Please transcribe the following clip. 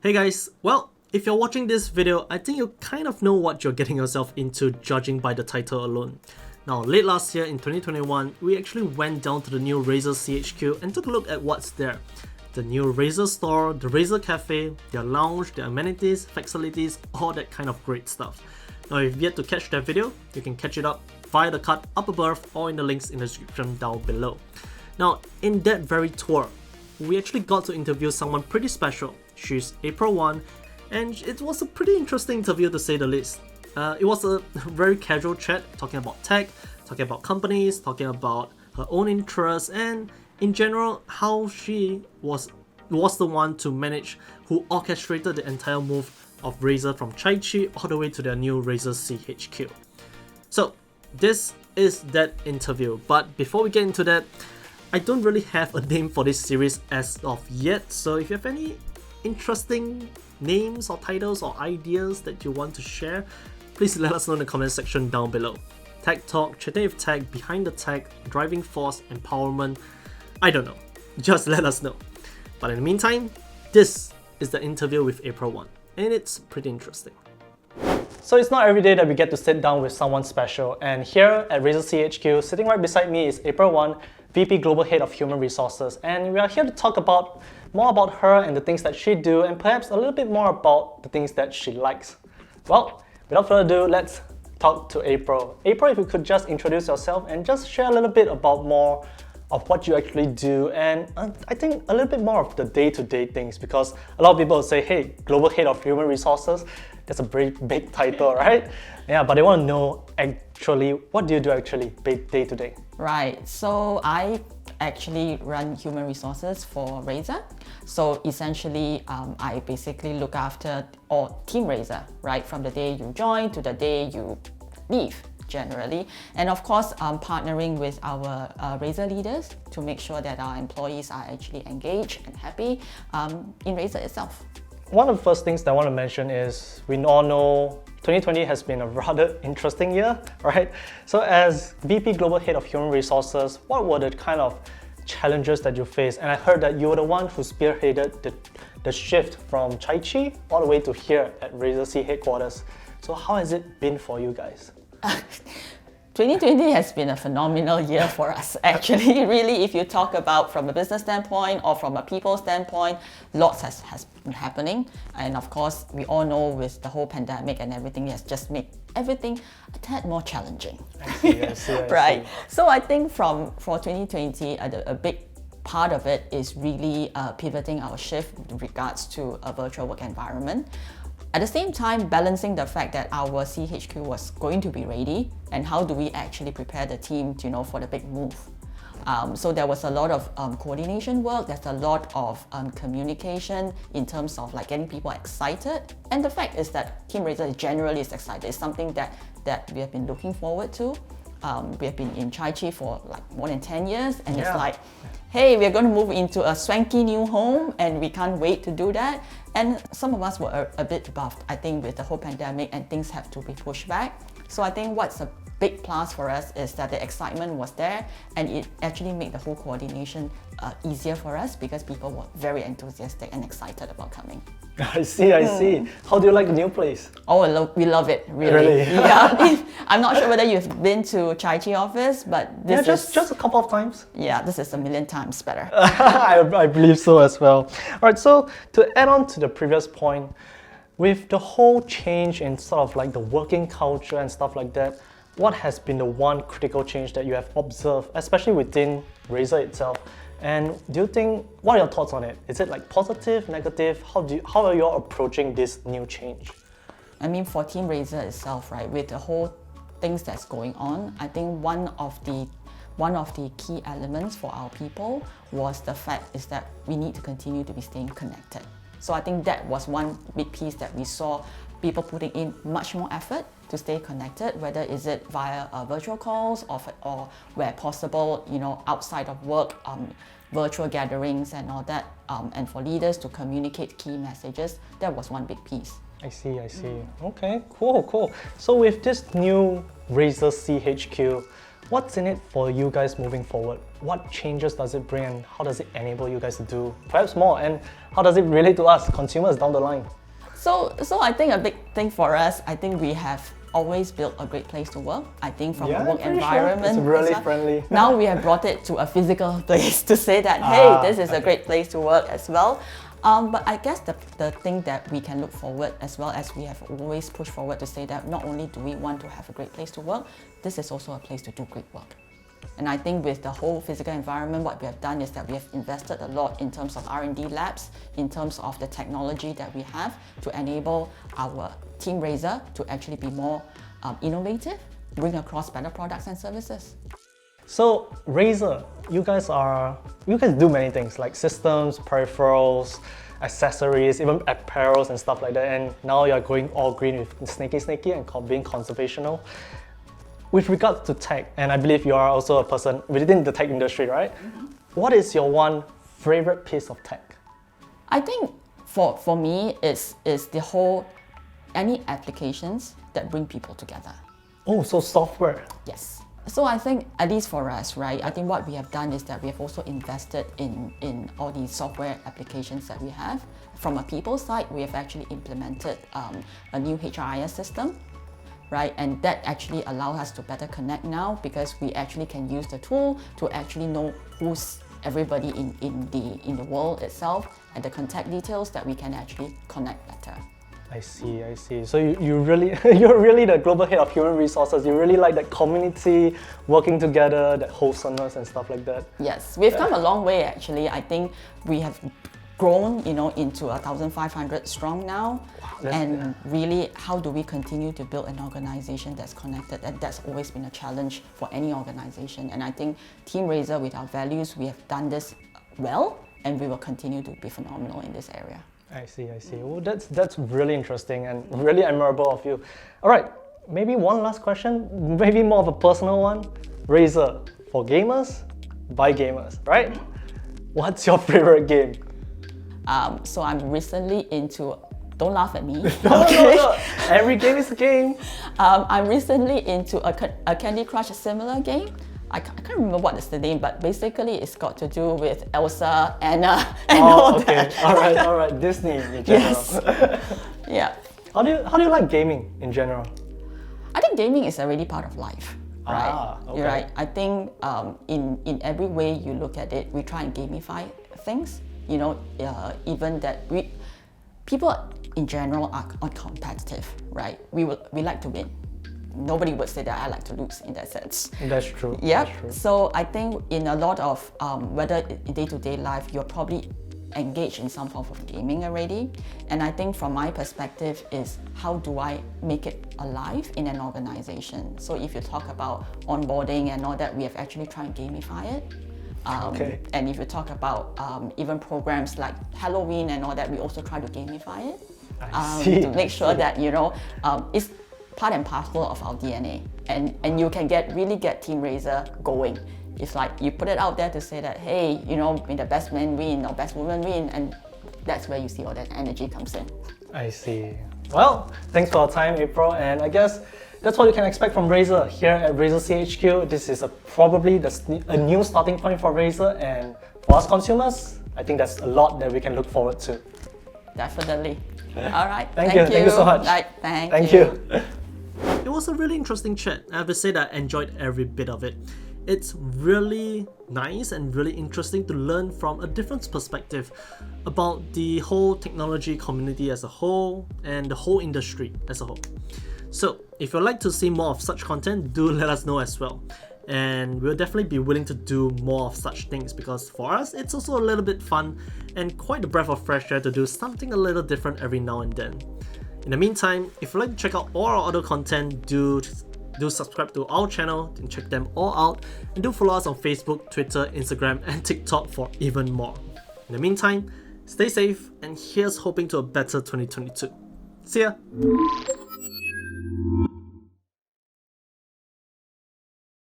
Hey guys, well, if you're watching this video, I think you kind of know what you're getting yourself into judging by the title alone. Now, late last year in 2021, we actually went down to the new Razer SEA HQ and took a look at what's there. The new Razer store, the Razer cafe, their lounge, their amenities, facilities, all that kind of great stuff. Now, if you've yet to catch that video, you can catch it up via the card up above or in the links in the description down below. Now, in that very tour, we actually got to interview someone pretty special. She's April 1, and it was a pretty interesting interview to say the least. It was a very casual chat, talking about tech, talking about companies, talking about her own interests, and in general, how she was the one to manage, who orchestrated the entire move of Razer from Chai Chee all the way to their new Razer SEA HQ. So, this is that interview, but before we get into that, I don't really have a name for this series as of yet, so if you have any interesting names or titles or ideas that you want to share, please let us know in the comment section down below. Tech talk, chatting with tech, behind the tech, driving force, empowerment, I don't know. Just let us know. But in the meantime, this is the interview with April 1, and it's pretty interesting. So it's not every day that we get to sit down with someone special, and here at Razer SEA HQ, sitting right beside me is April 1, VP Global Head of Human Resources, and we are here to talk about more about her and the things that she do, and perhaps a little bit more about the things that she likes. Well, without further ado, let's talk to April. April, if you could just introduce yourself and just share a little bit about more of what you actually do, and I think a little bit more of the day-to-day things, because a lot of people will say, hey, Global Head of Human Resources, that's a very big title, right? Yeah, but they want to know actually, what do you do actually day-to-day? Right, so I actually run human resources for Razer. So essentially, I basically look after Team Razer, right? From the day you join to the day you leave, generally. And of course, partnering with our Razer leaders to make sure that our employees are actually engaged and happy in Razer itself. One of the first things that I want to mention is we all know 2020 has been a rather interesting year, right? So as VP Global Head of Human Resources, what were the kind of challenges that you faced? And I heard that you were the one who spearheaded the shift from Chai Chee all the way to here at Razer SEA headquarters. So how has it been for you guys? 2020 has been a phenomenal year for us, actually. Really, if you talk about from a business standpoint or from a people standpoint, lots has been happening. And of course, we all know with the whole pandemic and everything, it has just made everything a tad more challenging. I see. Right. So I think for 2020, a big part of it is really pivoting our shift with regards to a virtual work environment. At the same time, balancing the fact that our CHQ was going to be ready, and how do we actually prepare the team, for the big move. So there was a lot of coordination work. There's a lot of communication in terms of like getting people excited. And the fact is that Team Razer generally is excited. It's something that we have been looking forward to. We have been in Chai Chee for like more than 10 years, and it's like, hey, we're going to move into a swanky new home, and we can't wait to do that. And some of us were a bit buffed, I think, with the whole pandemic, and things have to be pushed back. So I think what's a big plus for us is that the excitement was there, and it actually made the whole coordination easier for us because people were very enthusiastic and excited about coming. I see. How do you like the new place? Oh, we love it, really. Yeah. I'm not sure whether you've been to Chai Chee office, but this is just a couple of times. Yeah, this is a million times better. I believe so as well. All right, so to add on to the previous point, with the whole change in sort of like the working culture and stuff like that, what has been the one critical change that you have observed, especially within Razer itself? And do you think, what are your thoughts on it? Is it like positive, negative? How are you all approaching this new change? I mean, for Team Razer itself, right, with the whole things that's going on, I think one of the key elements for our people was the fact is that we need to continue to be staying connected. So I think that was one big piece that we saw people putting in much more effort to stay connected, whether is it via virtual calls or where possible, outside of work, virtual gatherings and all that, and for leaders to communicate key messages. That was one big piece. I see. Okay, cool. So with this new Razer SEA HQ, What's in it for you guys moving forward? What changes does it bring and how does it enable you guys to do perhaps more? And how does it relate to us, consumers, down the line? So I think a big thing for us, I think we have always built a great place to work. I think from a work environment, It's really friendly. Now we have brought it to a physical place to say that, hey, this is a great place to work as well. But I guess the thing that we can look forward, as well as we have always pushed forward to say that not only do we want to have a great place to work, this is also a place to do great work. And I think with the whole physical environment, what we have done is that we have invested a lot in terms of R&D labs, in terms of the technology that we have to enable our team Razer to actually be more innovative, bring across better products and services. So Razer, you guys do many things like systems, peripherals, accessories, even apparels and stuff like that. And now you're going all green with snaky and being conservational. With regards to tech, and I believe you are also a person within the tech industry, right? Mm-hmm. What is your one favorite piece of tech? I think for me, it's the whole, any applications that bring people together. Oh, so software. Yes. So I think, at least for us, right, I think what we have done is that we have also invested in all these software applications that we have. From a people side, we have actually implemented a new HRIS system, right? And that actually allows us to better connect now because we actually can use the tool to actually know who's everybody in the world itself and the contact details that we can actually connect better. I see. So you really, you're really the global head of human resources. You really like that community, working together, that wholesomeness and stuff like that. Yes, we've come a long way actually. I think we have grown, into 1,500 strong now. Wow, really, how do we continue to build an organization that's connected? And that's always been a challenge for any organization. And I think Team Razer, with our values, we have done this well, and we will continue to be phenomenal in this area. I see. Well, that's really interesting and really admirable of you. All right, maybe one last question, maybe more of a personal one. Razer, for gamers, by gamers, right? What's your favorite game? So I'm recently into, don't laugh at me. No. Every game is a game. I'm recently into a Candy Crush similar game. I can't remember what is the name, but basically it's got to do with Elsa, Anna, and all that. All right. Disney in general. Yes. Yeah. How do you like gaming in general? I think gaming is already part of life, right? Okay. You're right. I think in every way you look at it, we try and gamify things. Even that people in general are competitive, right? We like to win. Nobody would say that I like to lose in that sense. That's true. Yeah. That's true. So I think in a lot of whether in day-to-day life, you're probably engaged in some form of gaming already. And I think from my perspective is how do I make it alive in an organization? So if you talk about onboarding and all that, we have actually tried to gamify it. And if you talk about even programs like Halloween and all that, we also try to gamify it. I see. To make sure that it's part and parcel of our DNA, and you can really get Team Razer going. It's like you put it out there to say that, hey, may the best man win or best woman win, and that's where you see all that energy comes in. I see. Well, thanks for your time, April, and I guess that's what you can expect from Razer here at Razer CHQ. This is probably a new starting point for Razer, and for us consumers, I think that's a lot that we can look forward to. Definitely. All right. Thank you so much. Right. Thank you. It was a really interesting chat. I have to say that I enjoyed every bit of it. It's really nice and really interesting to learn from a different perspective about the whole technology community as a whole and the whole industry as a whole. So if you'd like to see more of such content, do let us know as well. And we'll definitely be willing to do more of such things because for us, it's also a little bit fun and quite a breath of fresh air to do something a little different every now and then. In the meantime, if you'd like to check out all our other content, do subscribe to our channel and check them all out, and do follow us on Facebook, Twitter, Instagram and TikTok for even more. In the meantime, stay safe, and here's hoping to a better 2022. See ya!